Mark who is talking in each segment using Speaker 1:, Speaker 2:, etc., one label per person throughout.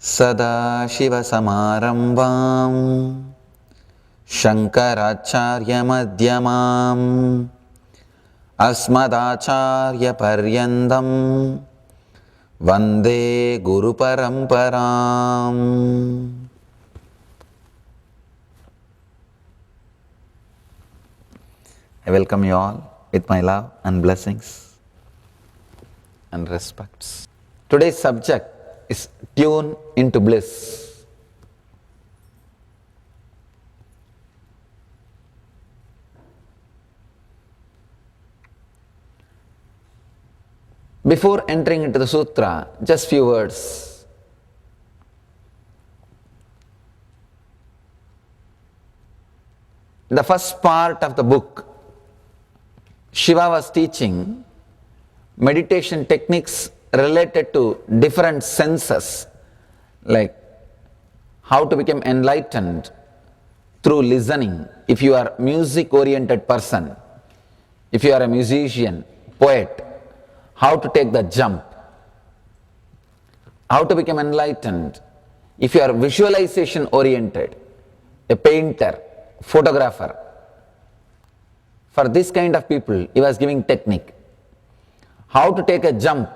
Speaker 1: सदाशिवसमारम्भां शङ्कराचार्यमध्यमाम् अस्मदाचार्यपर्यन्तं वन्दे गुरुपरम्पराम्. I welcome you all with my love and blessings and respects. Today's subject is tune into bliss. Before entering into the sutra, just few words. The first part of the book, Shiva was teaching meditation techniques related to different senses, like how to become enlightened through listening. If you are a music-oriented person, if you are a musician, poet, how to take the jump, how to become enlightened. If you are visualization-oriented, a painter, photographer, for this kind of people, he was giving technique. How to take a jump.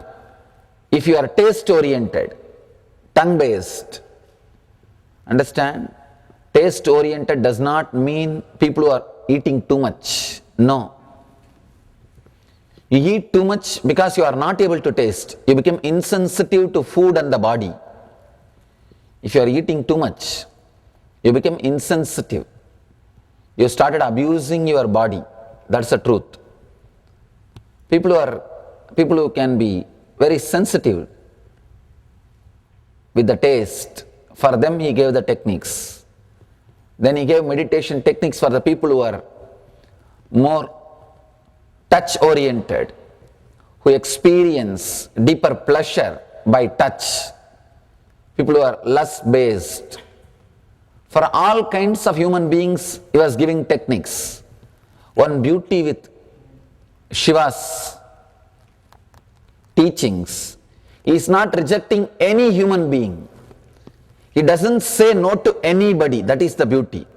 Speaker 1: If you are taste-oriented, tongue-based, understand? Taste-oriented does not mean people who are eating too much. No. You eat too much because you are not able to taste. You become insensitive to food and the body. If you are eating too much, you become insensitive. You started abusing your body. That's the truth. People who can be very sensitive with the taste, for them he gave the techniques. Then he gave meditation techniques for the people who are more touch-oriented, who experience deeper pleasure by touch, people who are lust-based. For all kinds of human beings, he was giving techniques. One beauty with Shiva's teachings, he is not rejecting any human being. He doesn't say no to anybody. That is the beauty.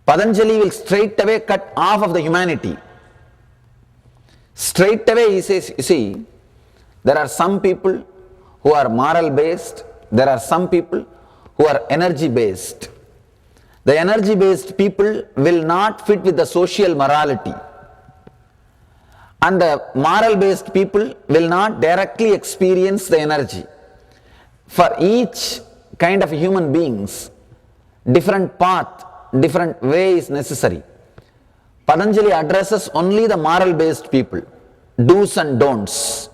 Speaker 1: Patanjali will straight away cut off of the humanity. Straight away he says, you see, there are some people who are moral based, there are some people who are energy based. The energy based people will not fit with the social morality. And the moral based people will not directly experience the energy. For each kind of human beings, different path, different way is necessary. Patanjali addresses only the moral based people, do's and don'ts.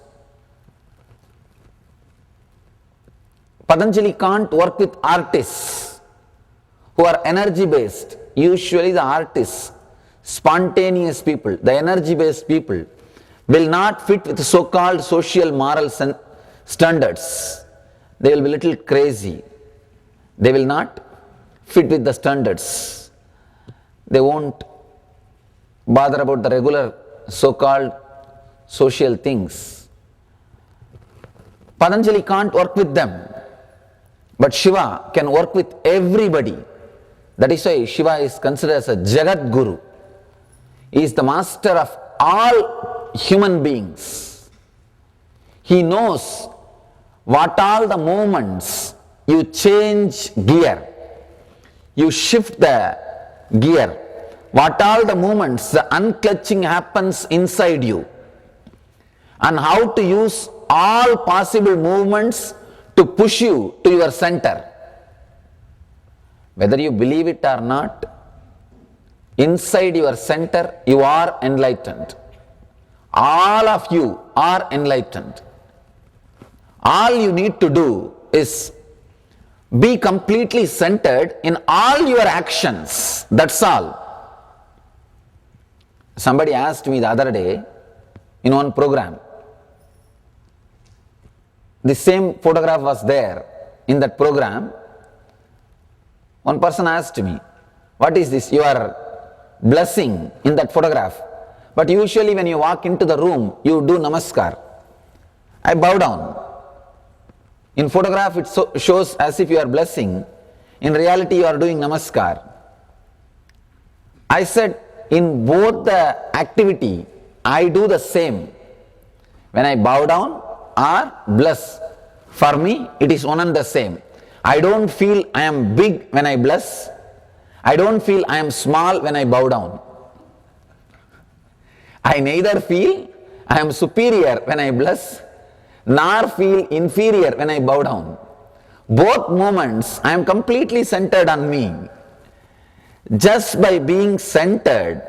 Speaker 1: Patanjali can't work with artists who are energy based. Usually the artists, spontaneous people, the energy based people will not fit with so-called social moral standards. They will be little crazy. They will not fit with the standards. They won't bother about the regular so-called social things. Patanjali can't work with them. But Shiva can work with everybody. That is why Shiva is considered as a Jagat Guru. He is the master of all human beings. He knows what all the moments you change gear, you shift the gear, what all the moments the unclutching happens inside you, and how to use all possible movements to push you to your center. Whether you believe it or not, inside your center you are enlightened. All of you are enlightened. All you need to do is be completely centered in all your actions. That's all. Somebody asked me the other day in one program, the same photograph was there in that program. One person asked me, what is this? You are blessing in that photograph. But usually when you walk into the room, you do namaskar. I bow down. In photograph it shows as if you are blessing. In reality you are doing namaskar. I said in both the activity I do the same. When I bow down or bless, for me it is one and the same. I don't feel I am big when I bless. I don't feel I am small when I bow down. I neither feel I am superior when I bless, nor feel inferior when I bow down. Both moments I am completely centered on me. Just by being centered,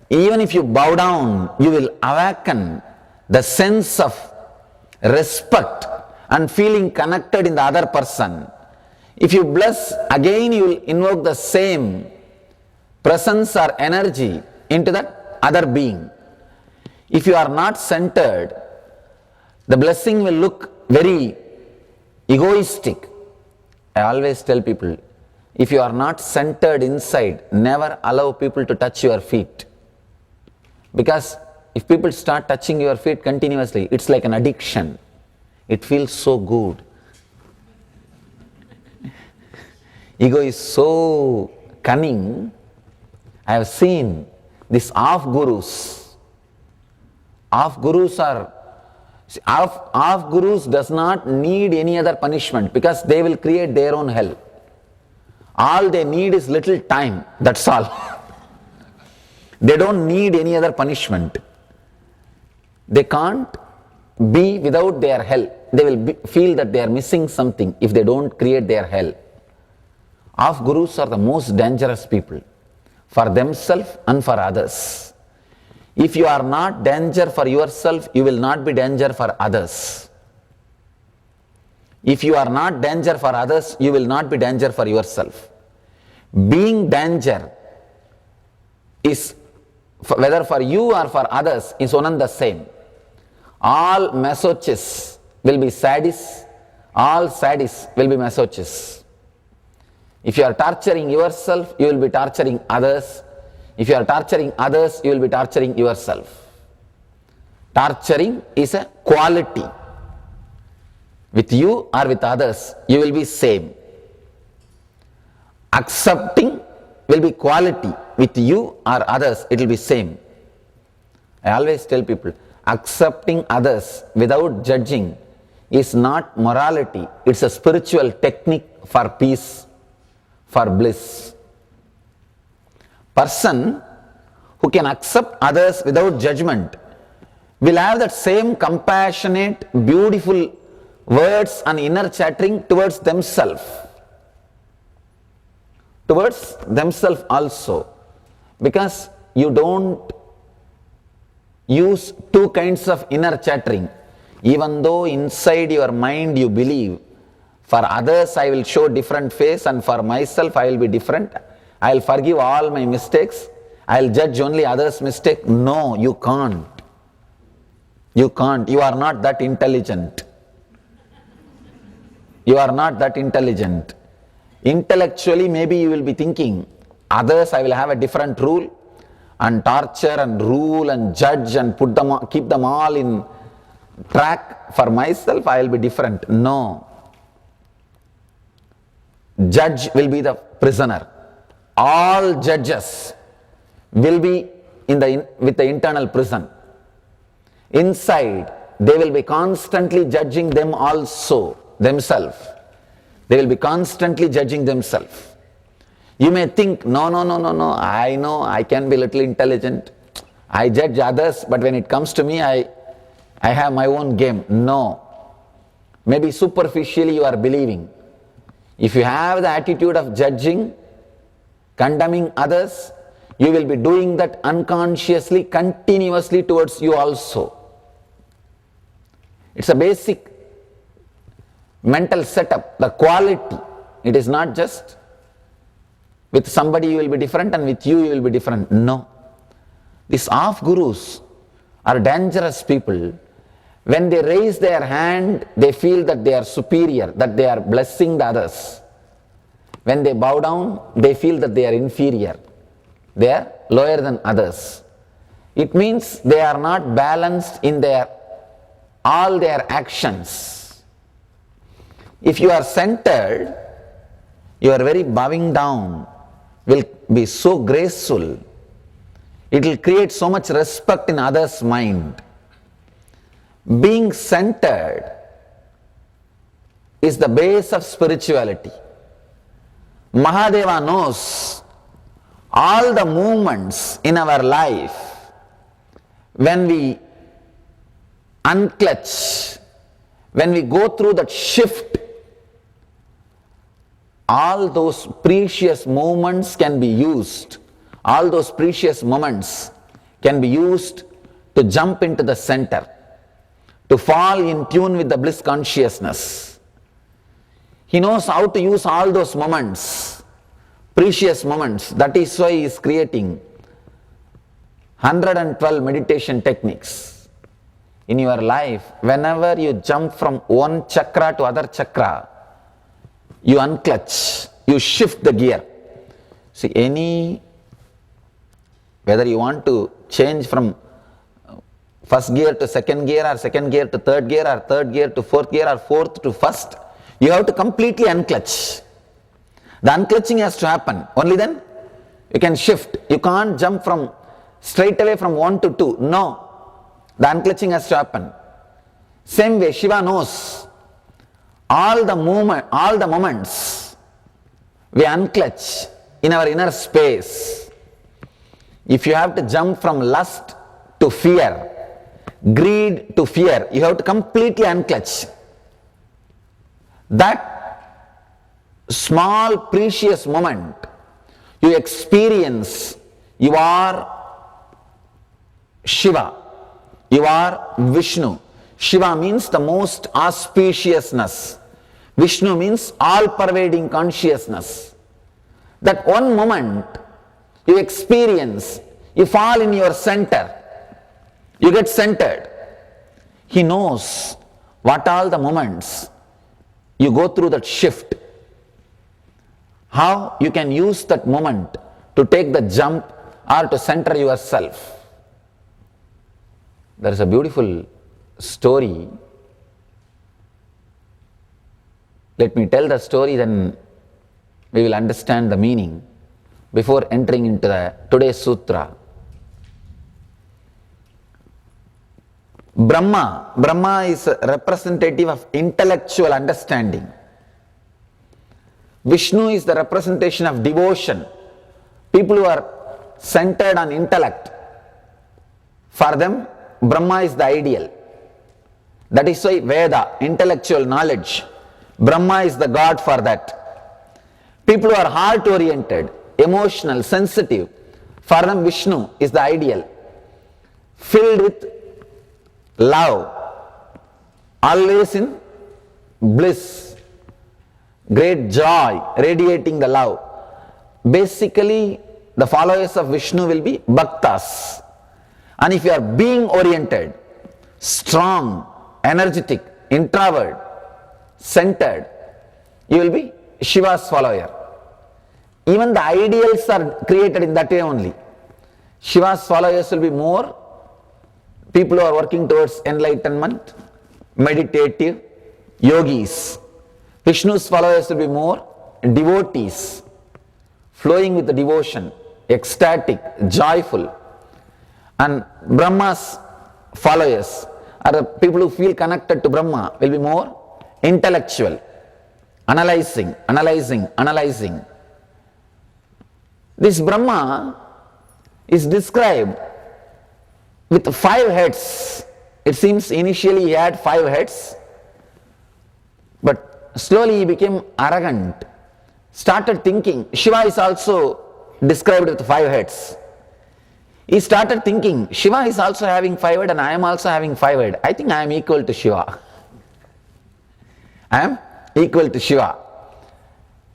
Speaker 1: even if you bow down, you will awaken the sense of respect and feeling connected in the other person. If you bless, again you will invoke the same presence or energy into that other being. If you are not centered, the blessing will look very egoistic. I always tell people, if you are not centered inside, never allow people to touch your feet. Because if people start touching your feet continuously, it's like an addiction. It feels so good. Ego is so cunning. I have seen these off-gurus. Off-gurus does not need any other punishment because they will create their own hell. All they need is little time, that's all. They don't need any other punishment. They can't be without their hell. They will feel that they are missing something if they don't create their hell. Off-gurus are the most dangerous people for themselves and for others. If you are not danger for yourself, you will not be danger for others. If you are not danger for others, you will not be danger for yourself. Being danger is, whether for you or for others, is one and the same. All masochists will be sadists, all sadists will be masochists. If you are torturing yourself, you will be torturing others. If you are torturing others, you will be torturing yourself. Torturing is a quality. With you or with others, you will be same. Accepting will be quality. With you or others, it will be same. I always tell people, accepting others without judging is not morality. It's a spiritual technique for peace, for bliss. Person who can accept others without judgment will have that same compassionate, beautiful words and inner chattering towards themselves. Towards themselves also. Because you don't use two kinds of inner chattering. Even though inside your mind you believe, for others I will show different face and for myself I will be different. I will forgive all my mistakes. I will judge only others' mistake. No, you can't. You can't. You are not that intelligent. You are not that intelligent. Intellectually maybe you will be thinking, others I will have a different rule and torture and rule and judge and keep them all in track. For myself I will be different. No. Judge will be the prisoner. All judges will be with the internal prison. Inside, they will be constantly judging them also, themselves. They will be constantly judging themselves. You may think, no, I know, I can be little intelligent. I judge others, but when it comes to me, I have my own game. No. Maybe superficially you are believing. If you have the attitude of judging, condemning others, you will be doing that unconsciously, continuously towards you also. It's a basic mental setup, the quality. It is not just with somebody you will be different and with you will be different. No. These off-gurus are dangerous people. When they raise their hand, they feel that they are superior, that they are blessing the others. When they bow down, they feel that they are inferior. They are lower than others. It means they are not balanced in all their actions. If you are centered, your very bowing down will be so graceful. It will create so much respect in others' mind. Being centered is the base of spirituality. Mahadeva knows all the movements in our life when we unclutch, when we go through that shift. All those precious moments can be used. All those precious moments can be used to jump into the center, to fall in tune with the bliss consciousness. He knows how to use all those moments, precious moments. That is why he is creating 112 meditation techniques. In your life, whenever you jump from one chakra to other chakra, you unclutch, you shift the gear. See, whether you want to change from first gear to second gear, or second gear to third gear, or third gear to fourth gear, or fourth to first, you have to completely unclutch. The unclutching has to happen. Only then you can shift. You can't jump from straight away from 1 to 2. No. The unclutching has to happen. Same way, Shiva knows all the moments we unclutch in our inner space. If you have to jump from lust to fear, greed to fear, you have to completely unclutch. That small precious moment you experience, you are Shiva, you are Vishnu. Shiva means the most auspiciousness. Vishnu means all-pervading consciousness. That one moment you experience, you fall in your center, you get centered. He knows what all the moments you go through that shift, how you can use that moment to take the jump or to center yourself. There is a beautiful story. Let me tell the story, then we will understand the meaning before entering into the today's sutra. Brahma is a representative of intellectual understanding. Vishnu is the representation of devotion. People who are centered on intellect, for them Brahma is the ideal. That is why Veda, intellectual knowledge, Brahma is the God for that. People who are heart oriented, emotional, sensitive, for them Vishnu is the ideal. Filled with love, always in bliss, great joy, radiating the love. Basically, the followers of Vishnu will be bhaktas. And if you are being oriented, strong, energetic, introvert, centered, you will be Shiva's follower. Even the ideals are created in that way only. Shiva's followers will be more people who are working towards enlightenment, meditative, yogis. Vishnu's followers will be more devotees, flowing with the devotion, ecstatic, joyful. And Brahma's followers are the people who feel connected to Brahma, will be more intellectual, analyzing. This Brahma is described with 5 heads. It seems initially he had 5 heads, but slowly he became arrogant, started thinking. Shiva is also described with 5 heads. He started thinking, Shiva is also having 5 heads and I am also having 5 heads. I think I am equal to Shiva. I am equal to Shiva.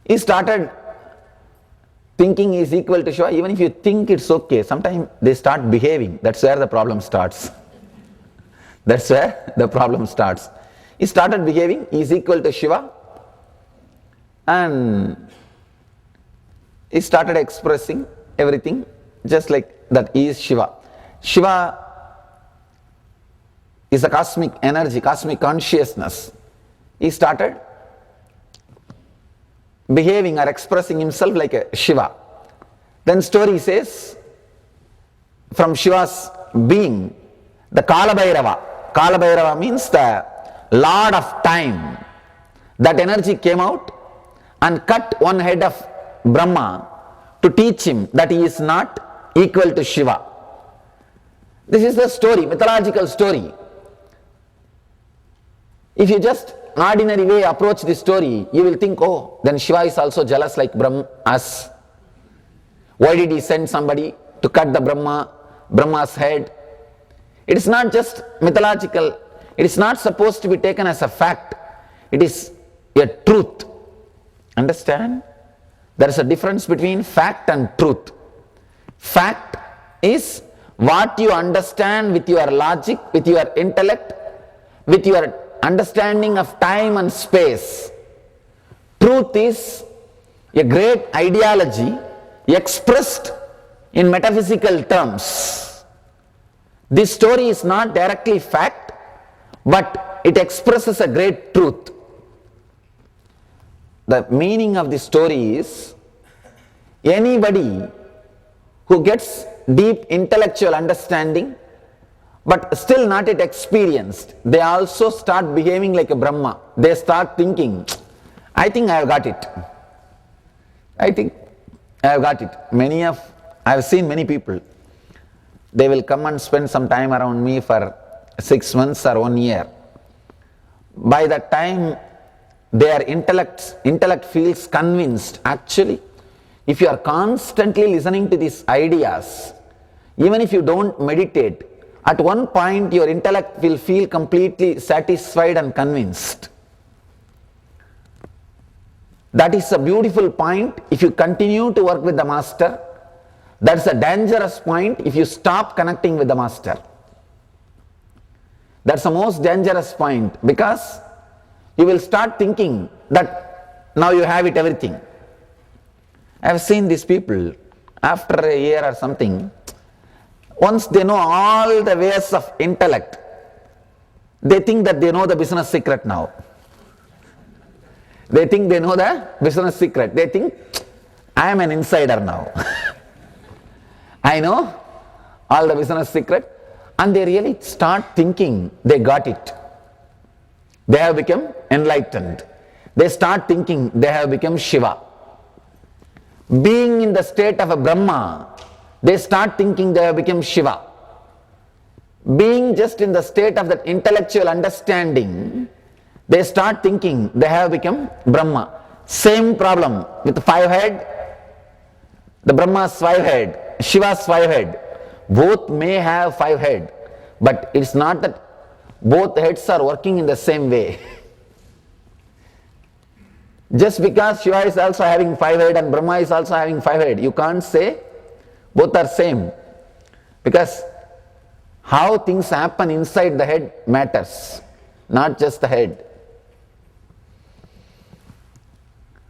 Speaker 1: He started thinking he is equal to Shiva. Even if you think it's okay, sometimes they start behaving. That's where the problem starts. That's where the problem starts. He started behaving, he is equal to Shiva, and he started expressing everything just like that he is Shiva. Shiva is a cosmic energy, cosmic consciousness. He started behaving or expressing himself like a Shiva. Then story says, from Shiva's being, the Kala Bhairava. Kala Bhairava means the Lord of Time. That energy came out and cut one head of Brahma to teach him that he is not equal to Shiva. This is the story, mythological story. If you just ordinary way approach this story, you will think, oh, then Shiva is also jealous like us. Why did he send somebody to cut the Brahma's head? It is not just mythological. It is not supposed to be taken as a fact. It is a truth. Understand? There is a difference between fact and truth. Fact is what you understand with your logic, with your intellect, with your understanding of time and space. Truth is a great ideology expressed in metaphysical terms. This story is not directly fact, but it expresses a great truth. The meaning of the story is, anybody who gets deep intellectual understanding but still not yet experienced, they also start behaving like a Brahma. They start thinking, I think I have got it. I think I have got it. I have seen many people. They will come and spend some time around me for 6 months or 1 year. By that time, their intellect feels convinced. Actually, if you are constantly listening to these ideas, even if you don't meditate, at one point your intellect will feel completely satisfied and convinced. That is a beautiful point if you continue to work with the master. That's a dangerous point if you stop connecting with the master. That's the most dangerous point, because you will start thinking that now you have it everything. I have seen these people, after a year or something, once they know all the ways of intellect, they think that they know the business secret now. They think they know the business secret. They think, I am an insider now. I know all the business secret. And they really start thinking they got it. They have become enlightened. They start thinking they have become Shiva. Being in the state of a Brahma, they start thinking they have become Shiva. Being just in the state of that intellectual understanding, they start thinking they have become Brahma. Same problem with the 5 head, the Brahma's 5 head, Shiva's 5 head. Both may have 5 head, but it's not that both heads are working in the same way. Just because Shiva is also having 5 head and Brahma is also having 5 head, you can't say both are same. Because how things happen inside the head matters, not just the head.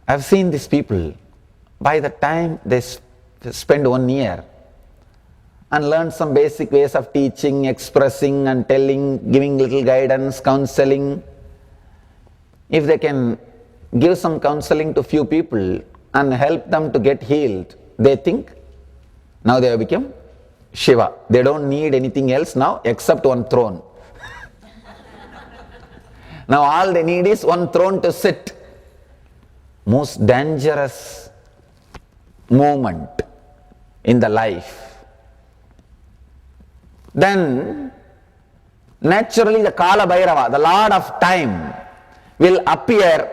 Speaker 1: I've seen these people, by the time they spend 1 year and learn some basic ways of teaching, expressing and telling, giving little guidance, counseling, if they can give some counseling to few people and help them to get healed, they think now they have become Shiva. They don't need anything else now except one throne. Now all they need is one throne to sit. Most dangerous moment in the life. Then naturally the Kala Bhairava, the Lord of Time, will appear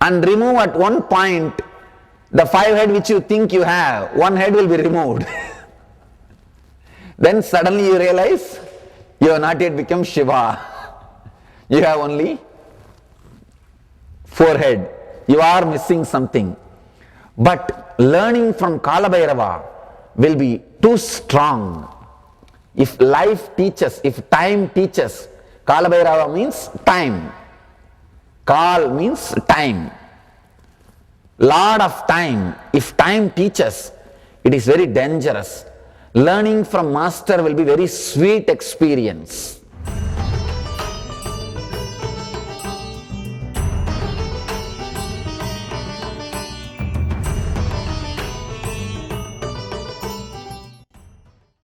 Speaker 1: and remove at one point the 5 head which you think you have. 1 head will be removed. Then suddenly you realize you have not yet become Shiva. You have only 4 head. You are missing something. But learning from Kala Bhairava will be too strong. If life teaches, if time teaches, Kala Bhairava means time. Kal means time. Lord of Time, if time teaches, it is very dangerous. Learning from master will be very sweet experience.